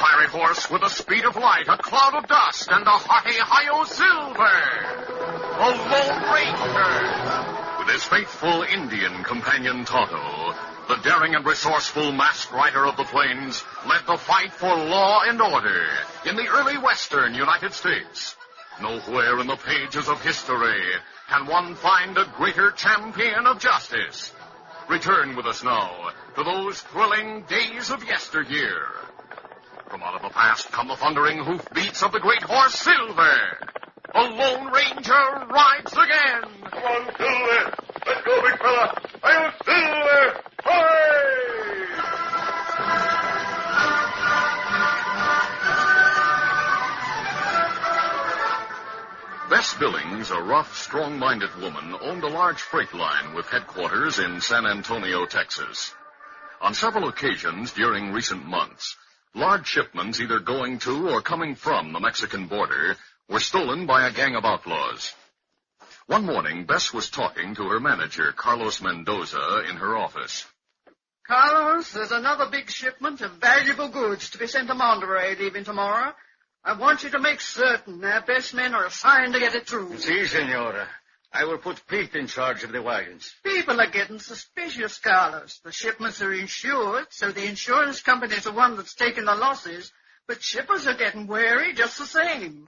fiery horse with the speed of light, a cloud of dust, and a hearty hi-yo silver. A Lone Ranger. With his faithful Indian companion Tonto, the daring and resourceful masked rider of the plains led the fight for law and order in the early western United States. Nowhere in the pages of history can one find a greater champion of justice. Return with us now to those thrilling days of yesteryear. From out of the past come the thundering hoofbeats of the great horse Silver. A Lone Ranger rides again. Come on, Silver. Let's go, big fella. Hi-yo, Silver. Hooray! Bess Billings, a rough, strong-minded woman, owned a large freight line with headquarters in San Antonio, Texas. On several occasions during recent months, large shipments either going to or coming from the Mexican border were stolen by a gang of outlaws. One morning, Bess was talking to her manager, Carlos Mendoza, in her office. Carlos, there's another big shipment of valuable goods to be sent to Monterey leaving tomorrow. I want you to make certain our best men are assigned to get it through. Si, senora. I will put Pete in charge of the wagons. People are getting suspicious, Carlos. The shipments are insured, so the insurance company's the one that's taking the losses, but shippers are getting wary just the same.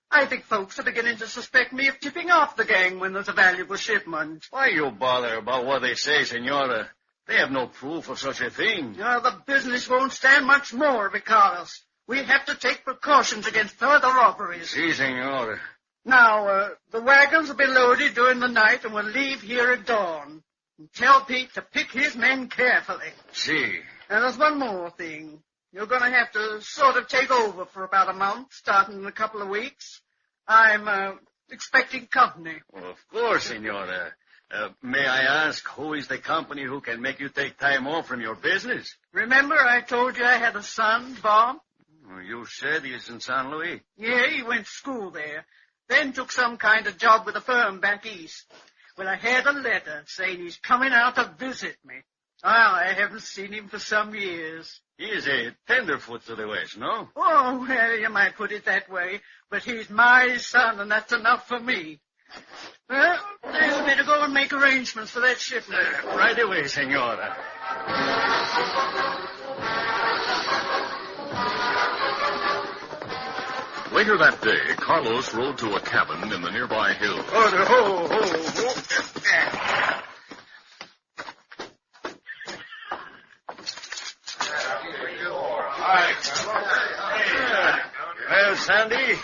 I think folks are beginning to suspect me of tipping off the gang when there's a valuable shipment. Why you bother about what they say, senora? They have no proof of such a thing. The business won't stand much more of it, Carlos. We have to take precautions against further robberies. Si, senora. Now, the wagons will be loaded during the night and we'll leave here at dawn. And tell Pete to pick his men carefully. Si. And there's one more thing. You're going to have to sort of take over for about a month, starting in a couple of weeks. I'm expecting company. Well, of course, senora. May I ask, who is the company who can make you take time off from your business? Remember I told you I had a son, Bob? Well, you said he's in San Luis. Yeah, he went to school there. Then took some kind of job with a firm back east. Well, I had a letter saying he's coming out to visit me. I haven't seen him for some years. He is a tenderfoot to the west, no? Oh, well, you might put it that way. But he's my son, and that's enough for me. Well, you better go and make arrangements for that shipment. Right away, senora. Later that day, Carlos rode to a cabin in the nearby hills. Well, Sandy,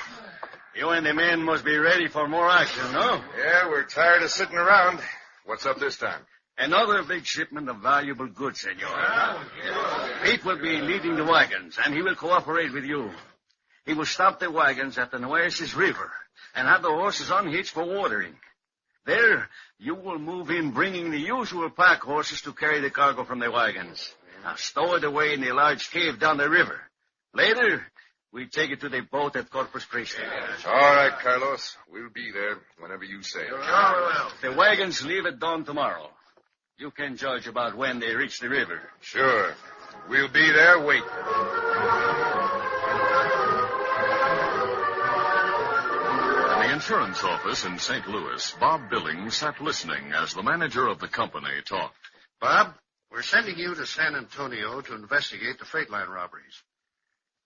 you and the men must be ready for more action, no? Yeah, we're tired of sitting around. What's up this time? Another big shipment of valuable goods, senor. Pete will be leading the wagons, and he will cooperate with you. He will stop the wagons at the Nueces River and have the horses unhitched for watering. There, you will move in bringing the usual pack horses to carry the cargo from the wagons. Now, stow it away in the large cave down the river. Later, we take it to the boat at Corpus Christi. All right, Carlos. We'll be there whenever you say. The wagons leave at dawn tomorrow. You can judge about when they reach the river. Sure. We'll be there waiting. In the insurance office in St. Louis, Bob Billings sat listening as the manager of the company talked. Bob, we're sending you to San Antonio to investigate the freight line robberies.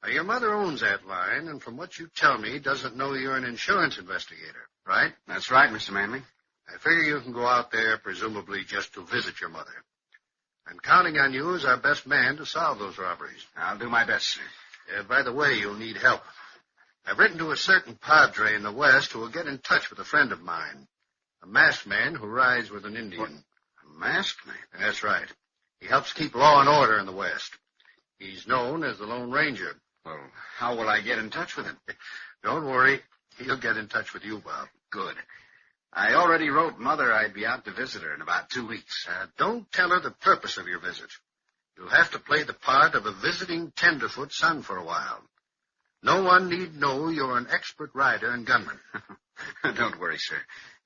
Now, your mother owns that line, and from what you tell me, doesn't know you're an insurance investigator, right? That's right, Mr. Manley. I figure you can go out there, presumably just to visit your mother. I'm counting on you as our best man to solve those robberies. I'll do my best, sir. By the way, you'll need help. I've written to a certain padre in the West who will get in touch with a friend of mine, a masked man who rides with an Indian. What? A masked man? That's right. He helps keep law and order in the West. He's known as the Lone Ranger. Well, how will I get in touch with him? Don't worry. He'll get in touch with you, Bob. Good. I already wrote Mother I'd be out to visit her in about 2 weeks. Don't tell her the purpose of your visit. You'll have to play the part of a visiting tenderfoot son for a while. No one need know you're an expert rider and gunman. Don't worry, sir.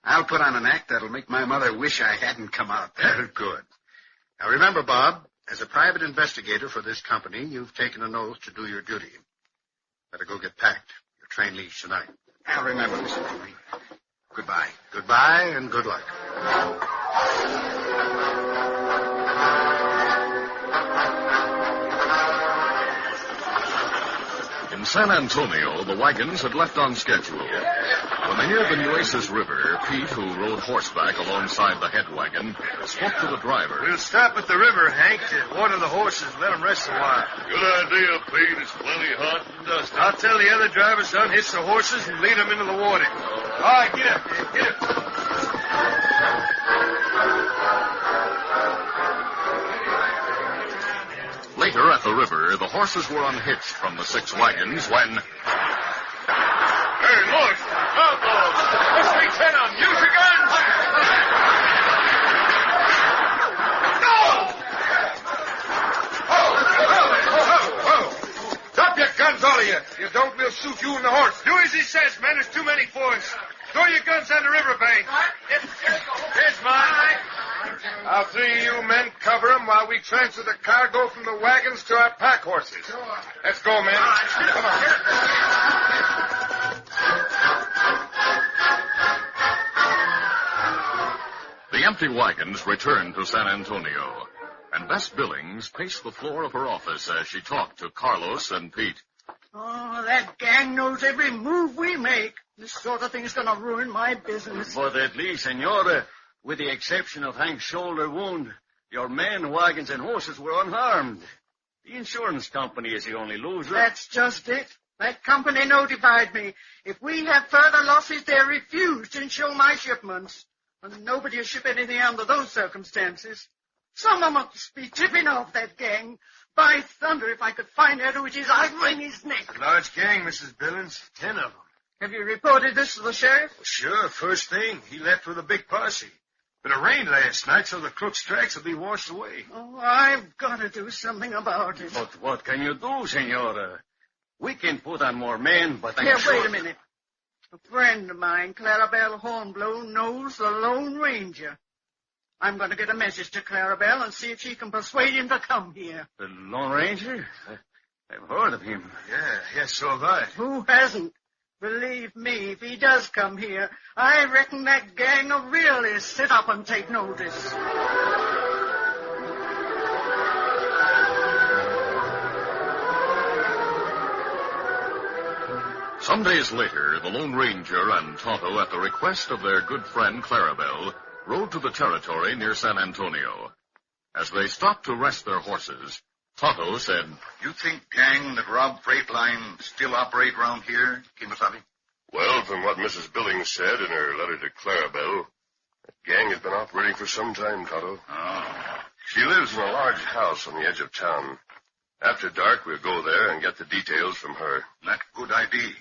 I'll put on an act that'll make my mother wish I hadn't come out there. Good. Now remember, Bob, as a private investigator for this company, you've taken an oath to do your duty. Better go get packed. Your train leaves tonight. I'll remember, Mr. Henry. Goodbye. Goodbye and good luck. In San Antonio, the wagons had left on schedule. When they neared the Nueces River, Pete, who rode horseback alongside the head wagon, spoke to the driver. We'll stop at the river, Hank, to water the horses and let them rest a while. Good idea, Pete. It's plenty hot and dusty. I'll tell the other drivers to unhitch the horses and lead them into the water. All right, get up, Dave. Get up. Later at the river, the horses were unhitched from the 6 wagons when... Hey, look! Outlaws! Let's pretend them! Use your guns! Whoa! Drop your guns, all of you. If you don't, we'll shoot you and the horse. Do as he says, man. There's too many for us. Throw your guns on the riverbank. Here's mine. I'll 3 of you men cover them while we transfer the cargo from the wagons to our pack horses. Let's go, men. Come on. The empty wagons returned to San Antonio, and Bess Billings paced the floor of her office as she talked to Carlos and Pete. Oh, that gang knows every move we make. This sort of thing's going to ruin my business. But at least, Senora, with the exception of Hank's shoulder wound, your men, wagons, and horses were unharmed. The insurance company is the only loser. That's just it. That company notified me. If we have further losses, they refuse to insure my shipments. And nobody will ship anything under those circumstances. Someone must be tipping off that gang. By thunder, if I could find out who it is, I'd wring his neck. Large gang, Mrs. Billings. 10 of them. Have you reported this to the sheriff? Well, sure, first thing. He left with a big posse. But it rained last night, so the crook's tracks will be washed away. Oh, I've got to do something about it. But what can you do, Senora? We can put on more men, but Here, wait a minute. A friend of mine, Clarabelle Hornblow, knows the Lone Ranger. I'm going to get a message to Clarabelle and see if she can persuade him to come here. The Lone Ranger? I've heard of him. Yes, so have I. Who hasn't? Believe me, if he does come here, I reckon that gang will really sit up and take notice. Some days later, the Lone Ranger and Tonto, at the request of their good friend Clarabelle, rode to the territory near San Antonio. As they stopped to rest their horses, Tonto said, You think gang that robbed freight line still operate around here, Kimasabi? Well, from what Mrs. Billings said in her letter to Clarabelle, that gang has been operating for some time, Tonto. Oh. She lives in a large house on the edge of town. After dark, we'll go there and get the details from her. That's a good idea.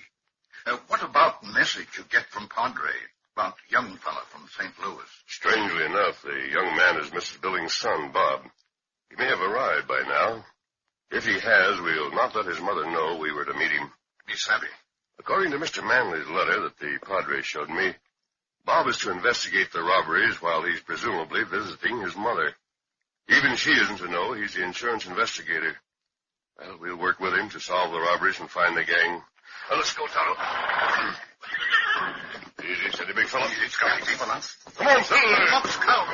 What about the message you get from Padre about the young fella from St. Louis? Strangely enough, the young man is Mrs. Billings' son, Bob. He may have arrived by now. If he has, we'll not let his mother know we were to meet him. Kimasabi. According to Mr. Manley's letter that the Padre showed me, Bob is to investigate the robberies while he's presumably visiting his mother. Even she isn't to know he's the insurance investigator. Well, we'll work with him to solve the robberies and find the gang. Well, let's go, Tonto. Easy, steady, big fella. It's got to be balance. Come on, Silver. Let's go.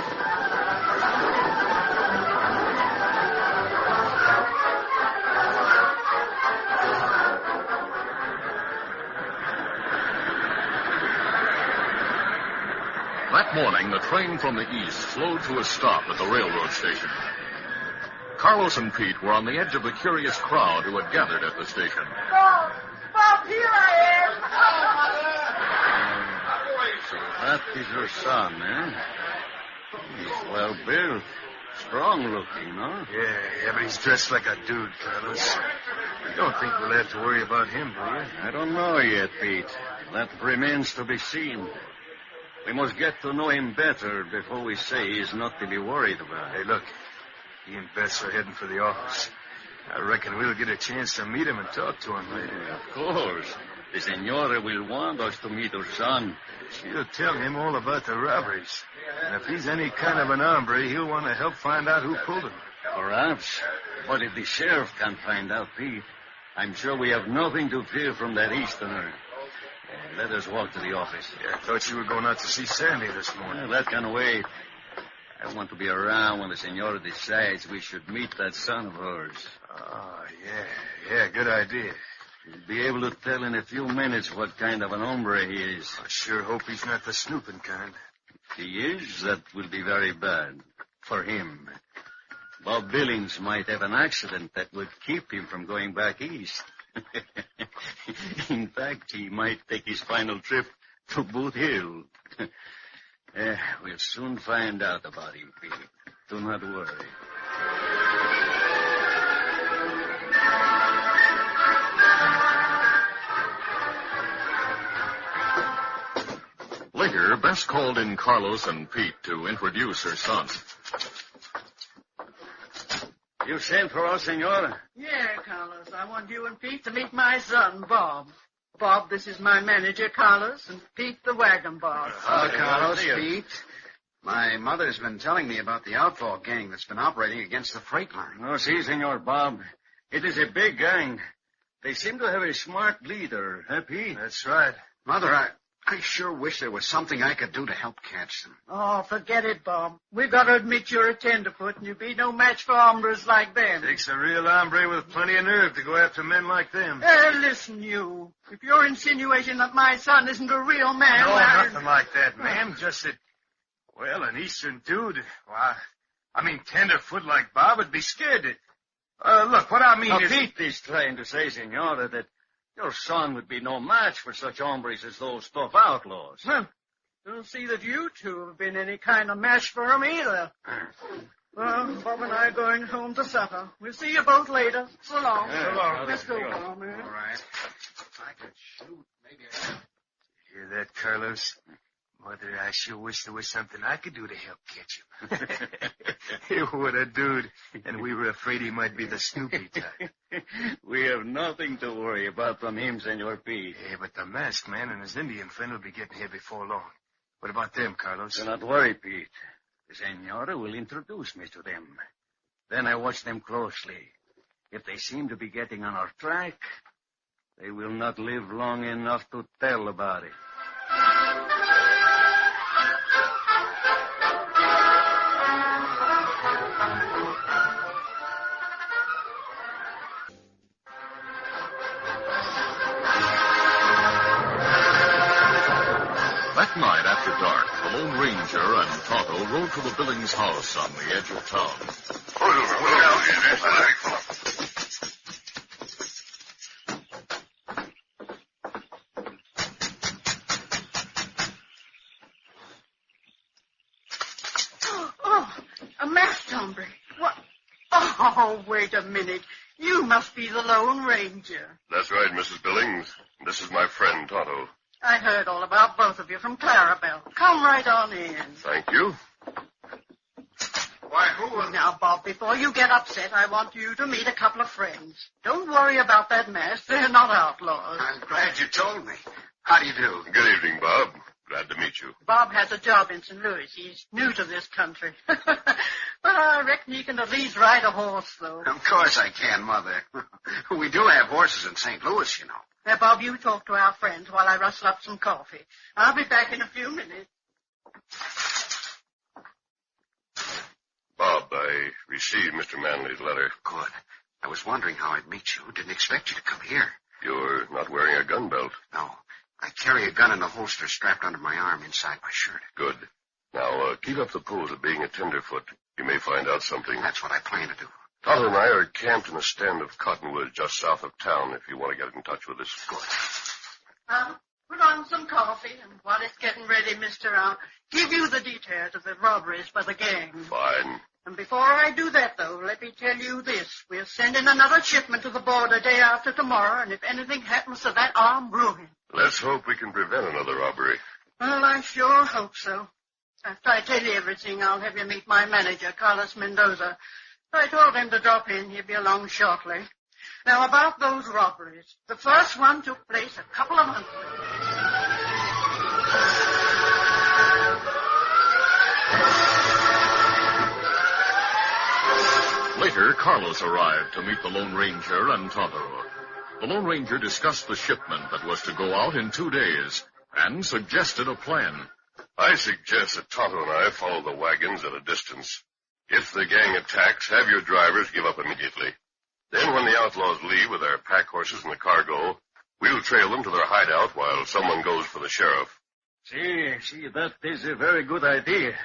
That morning, the train from the east slowed to a stop at the railroad station. Carlos and Pete were on the edge of the curious crowd who had gathered at the station. Bob, here I am. So that is your son, eh? He's well built. Strong looking, no? Yeah, but he's dressed like a dude, Carlos. You don't think we'll have to worry about him, do you? I don't know yet, Pete. That remains to be seen. We must get to know him better before we say he's not to be worried about. Hey, look. He and Bess are heading for the office. I reckon we'll get a chance to meet him and talk to him later. Yeah, of course. The senora will want us to meet her son. She'll tell him all about the robberies. And if he's any kind of an hombre, he'll want to help find out who pulled them. Perhaps. But if the sheriff can't find out, Pete, I'm sure we have nothing to fear from that Easterner. Let us walk to the office. Yeah, I thought you were going out to see Sandy this morning. That can wait. I want to be around when the senora decides we should meet that son of hers. Oh, yeah, good idea. You'll be able to tell in a few minutes what kind of an hombre he is. I sure hope he's not the snooping kind. If he is, that will be very bad for him. Bob Billings might have an accident that would keep him from going back east. In fact, he might take his final trip to Boot Hill. We'll soon find out about him, Pete. Do not worry. Later, Bess called in Carlos and Pete to introduce her son. You sent for us, senor? Yeah, Carlos. I want you and Pete to meet my son, Bob. Bob, this is my manager, Carlos, and Pete, the wagon boss. Carlos, Pete. My mother's been telling me about the outlaw gang that's been operating against the freight line. No, si, senor Bob. It is a big gang. They seem to have a smart leader, Pete? That's right. Mother, I sure wish there was something I could do to help catch them. Oh, forget it, Bob. We've got to admit you're a tenderfoot, and you'd be no match for hombres like them. Takes a real hombre with plenty of nerve to go after men like them. Listen, you. If you're insinuating that my son isn't a real man... No, well, nothing like that, ma'am. Just that, well, an Eastern dude, well, I mean, tenderfoot like Bob would be scared to... Look, what I mean now, is... Pete is trying to say, senora, that your son would be no match for such hombres as those tough outlaws. Huh. Don't see that you two have been any kind of match for him either. Well, Bob and I are going home to supper. We'll see you both later. So long. Yeah, So long. well, Let's go, go. Bob, man. All right. If I could shoot, maybe I could. Hear that, Carlos? Mother, I sure wish there was something I could do to help catch him. What a dude. And we were afraid he might be the Snoopy type. We have nothing to worry about from him, Senor Pete. Yeah, but the masked man and his Indian friend will be getting here before long. What about them, Carlos? Do not worry, Pete. The senora will introduce me to them. Then I watch them closely. If they seem to be getting on our track, they will not live long enough to tell about it. That night after dark, the Lone Ranger and Tonto rode to the Billings house on the edge of town. Oh, a masked hombre. What? Oh, wait a minute. You must be the Lone Ranger. That's right, Mrs. Billings. This is my friend, Tonto. I heard all about both of you from Clarabelle. Come right on in. Thank you. Why, who was... Now, Bob, before you get upset, I want you to meet a couple of friends. Don't worry about that mask. They're not outlaws. I'm glad you told me. How do you do? Good evening, Bob. Glad to meet you. Bob has a job in St. Louis. He's new to this country. But I reckon he can at least ride a horse, though. Of course I can, Mother. We do have horses in St. Louis, you know. Now, Bob, you talk to our friends while I rustle up some coffee. I'll be back in a few minutes. Bob, I received Mr. Manley's letter. Good. I was wondering how I'd meet you. Didn't expect you to come here. You're not wearing a gun belt. No. I carry a gun in the holster strapped under my arm inside my shirt. Good. Now, keep up the pose of being a tenderfoot. You may find out something. That's what I plan to do. Tonto and I are camped in a stand of cottonwoods just south of town if you want to get in touch with us. Good. Put on some coffee, and while it's getting ready, mister, I'll give you the details of the robberies by the gang. Fine. And before I do that, though, let me tell you this. We're sending another shipment to the border day after tomorrow, and if anything happens to that, I'm ruined. Let's hope we can prevent another robbery. Well, I sure hope so. After I tell you everything, I'll have you meet my manager, Carlos Mendoza. I told him to drop in. He'll be along shortly. Now, about those robberies. The first one took place a couple of months ago. Later, Carlos arrived to meet the Lone Ranger and Tonto. The Lone Ranger discussed the shipment that was to go out in 2 days and suggested a plan. I suggest that Tonto and I follow the wagons at a distance. If the gang attacks, have your drivers give up immediately. Then when the outlaws leave with their pack horses and the cargo, we'll trail them to their hideout while someone goes for the sheriff. See, that is a very good idea.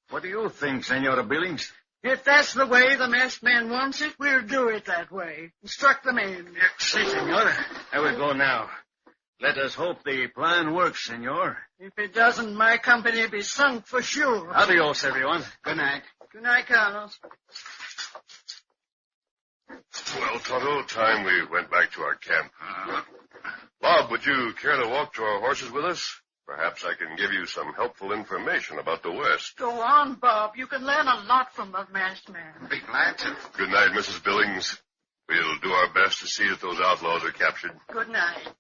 What do you think, Senora Billings? If that's the way the masked man wants it, we'll do it that way. Instruct the men. Si, senor. I will go now. Let us hope the plan works, senor. If it doesn't, my company be sunk for sure. Adios, everyone. Good night. Good night, Carlos. Well, Tonto, time we went back to our camp. Bob, would you care to walk to our horses with us? Perhaps I can give you some helpful information about the West. Go on, Bob. You can learn a lot from the masked man. Be glad to. Good night, Mrs. Billings. We'll do our best to see that those outlaws are captured. Good night.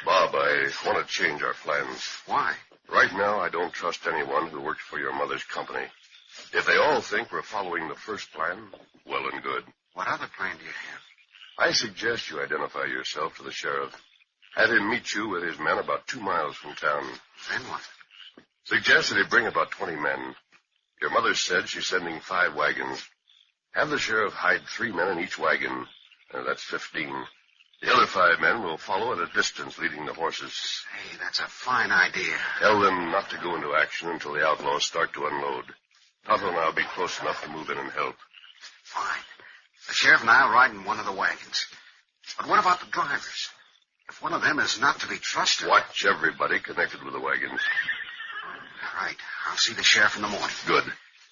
Bob, I want to change our plans. Why? Right now, I don't trust anyone who works for your mother's company. If they all think we're following the first plan, well and good. What other plan do you have? I suggest you identify yourself to the sheriff. Have him meet you with his men about 2 miles from town. Then what? Suggest that he bring about 20 men. Your mother said she's sending 5 wagons. Have the sheriff hide 3 men in each wagon. That's 15. The other 5 men will follow at a distance, leading the horses. Hey, that's a fine idea. Tell them not to go into action until the outlaws start to unload. Tonto and I'll be close enough to move in and help. Fine. The sheriff and I will ride in one of the wagons. But what about the drivers? If one of them is not to be trusted... Watch everybody connected with the wagons. All right. I'll see the sheriff in the morning. Good.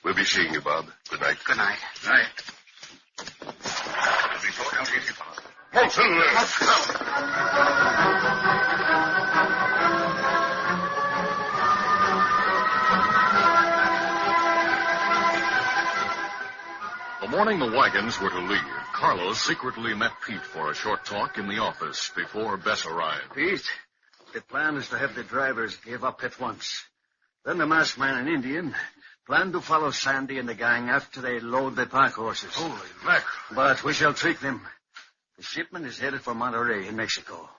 We'll be seeing you, Bob. Good night. Good night. Night. The morning the wagons were to leave, Carlos secretly met Pete for a short talk in the office before Bess arrived. Pete, the plan is to have the drivers give up at once. Then the masked man and Indian plan to follow Sandy and the gang after they load the pack horses. Holy mackerel. But we shall trick them. The shipment is headed for Monterey in Mexico.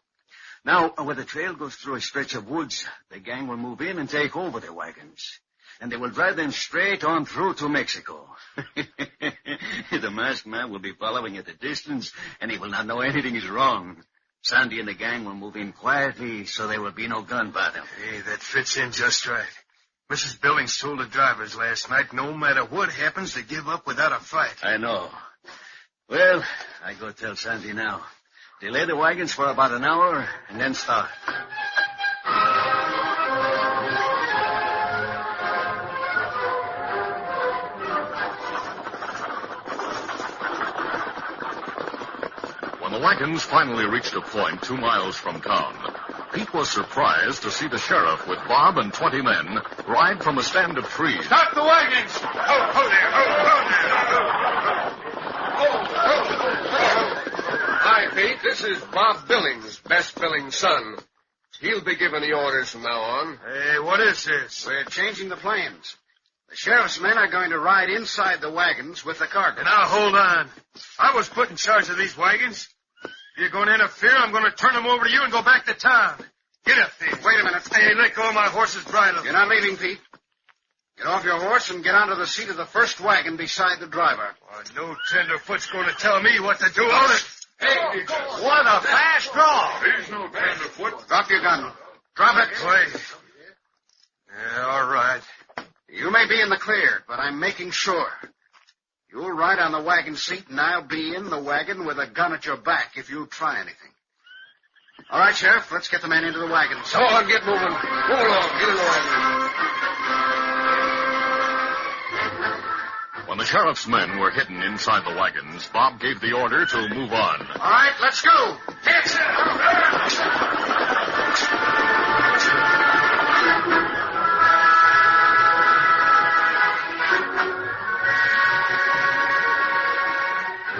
Now, where the trail goes through a stretch of woods, the gang will move in and take over the wagons. And they will drive them straight on through to Mexico. The masked man will be following at a distance, and he will not know anything is wrong. Sandy and the gang will move in quietly, so there will be no gun battle. Hey, that fits in just right. Mrs. Billings told the drivers last night, no matter what happens, to give up without a fight. I know. Well, I go tell Sandy now. Delay the wagons for about an hour, and then start. When the wagons finally reached a point 2 miles from town, Pete was surprised to see the sheriff with Bob and 20 men ride from a stand of trees. Stop the wagons! Ho there, Hi, Pete. This is Bob Billings, Bess Billings' son. He'll be giving the orders from now on. Hey, what is this? We're changing the plans. The sheriff's men are going to ride inside the wagons with the cargo. Now, hold on. I was put in charge of these wagons. If you're going to interfere, I'm going to turn them over to you and go back to town. Get up there. Wait a minute. Hey, let go of my horse's bridle. You're not leaving, Pete. Get off your horse and get onto the seat of the first wagon beside the driver. Oh, no tenderfoot's going to tell me what to do on it. Hey, what a fast draw. There's no tenderfoot. Drop your gun. Drop it. Wait. Yeah, all right. You may be in the clear, but I'm making sure. You'll ride on the wagon seat, and I'll be in the wagon with a gun at your back if you try anything. All right, Sheriff, let's get the men into the wagons. Go on, get moving. Move along. Get along. When the sheriff's men were hidden inside the wagons, Bob gave the order to move on. All right, let's go.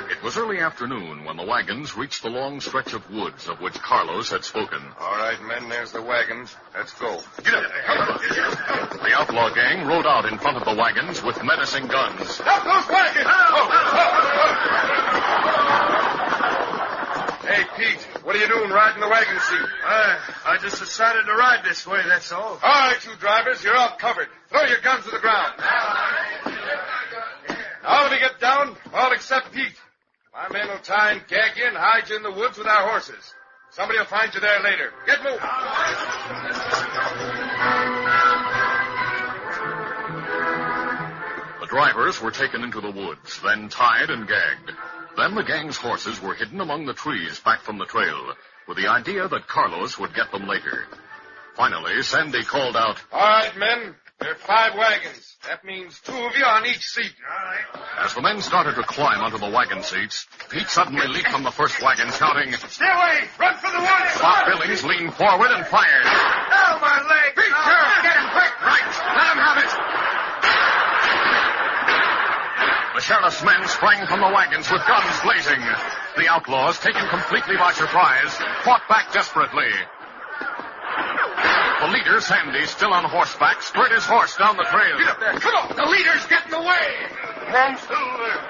It was early afternoon when the wagons reached the long stretch of woods of which Carlos had spoken. All right, men, there's the wagons. Let's go. Get up there. Come on. The outlaw gang rode out in front of the wagons with menacing guns. Stop those wagons! Hey, Pete, what are you doing riding the wagon seat? I just decided to ride this way, that's all. All right, you drivers, you're all covered. Throw your guns to the ground. Now, when you get down, all except Pete. My men will tie and gag you and hide you in the woods with our horses. Somebody will find you there later. Get moving. The drivers were taken into the woods, then tied and gagged. Then the gang's horses were hidden among the trees back from the trail, with the idea that Carlos would get them later. Finally, Sandy called out, All right, men, there are 5 wagons. That means 2 of you on each seat. All right. As the men started to climb onto the wagon seats, Pete suddenly leaped from the first wagon, shouting, Stay away! Run for the woods! Bob Billings leaned forward and fired. Oh, my leg! Pete, Sheriff, get him quick! Right! Let him have it! The sheriff's men sprang from the wagons with guns blazing. The outlaws, taken completely by surprise, fought back desperately. The leader, Sandy, still on horseback, spurred his horse down the trail. Get up there! Come on! The leader's getting away! Come on, Silver!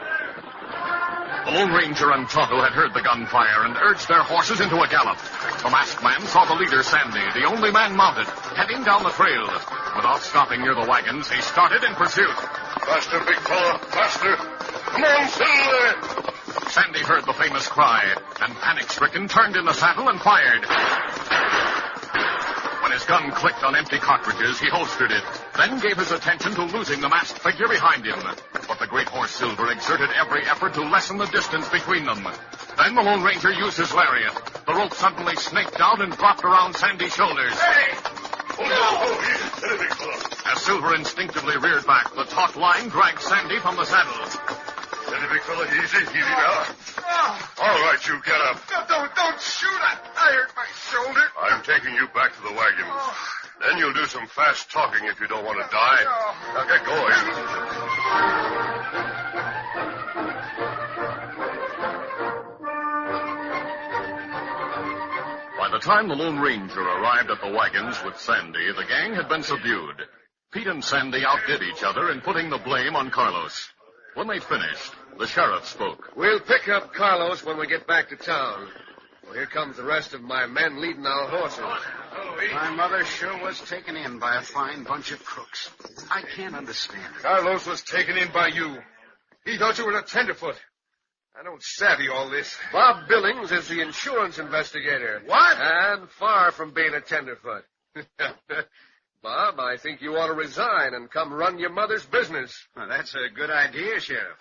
The Lone Ranger and Tonto had heard the gunfire and urged their horses into a gallop. The masked man saw the leader, Sandy, the only man mounted, heading down the trail. Without stopping near the wagons, he started in pursuit. Faster, big fella, faster. Come on, Silver. Sandy heard the famous cry, and panic-stricken, turned in the saddle and fired. When his gun clicked on empty cartridges, he holstered it, then gave his attention to losing the masked figure behind him. But the great horse Silver exerted every effort to lessen the distance between them. Then the Lone Ranger used his lariat. The rope suddenly snaked out and dropped around Sandy's shoulders. Hey! Oh, easy, big fella. As Silver instinctively reared back, the taut line dragged Sandy from the saddle. Steady, big fella, easy now. All right, you get up. Don't shoot! I hurt my shoulder. I'm taking you back to the wagons. Then you'll do some fast talking if you don't want to die. Now get going. By the time the Lone Ranger arrived at the wagons with Sandy, the gang had been subdued. Pete and Sandy outdid each other in putting the blame on Carlos. When they finished, the sheriff spoke. We'll pick up Carlos when we get back to town. Well, here comes the rest of my men leading our horses. My mother sure was taken in by a fine bunch of crooks. I can't understand it. Carlos was taken in by you. He thought you were a tenderfoot. I don't savvy all this. Bob Billings is the insurance investigator. What? And far from being a tenderfoot. Bob, I think you ought to resign and come run your mother's business. Well, that's a good idea, Sheriff.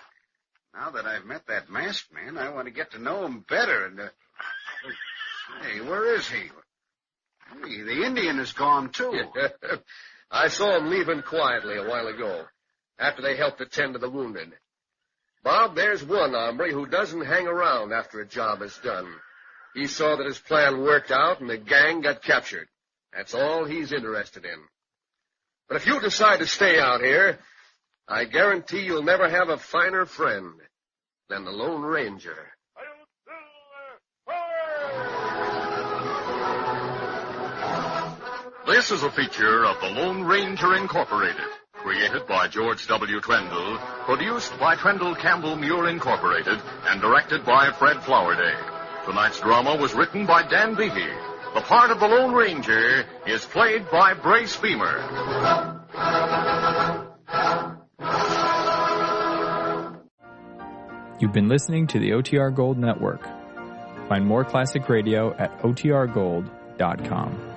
Now that I've met that masked man, I want to get to know him better and... Hey, where is he? Hey, the Indian is gone, too. I saw him leaving quietly a while ago, after they helped attend to the wounded. Bob, there's one hombre who doesn't hang around after a job is done. He saw that his plan worked out and the gang got captured. That's all he's interested in. But if you decide to stay out here, I guarantee you'll never have a finer friend than the Lone Ranger. This is a feature of the Lone Ranger Incorporated, created by George W. Trendle, produced by Trendle Campbell Muir Incorporated, and directed by Fred Flowerday. Tonight's drama was written by Dan Beatty. The part of the Lone Ranger is played by Brace Beamer. You've been listening to the OTR Gold Network. Find more classic radio at otrgold.com.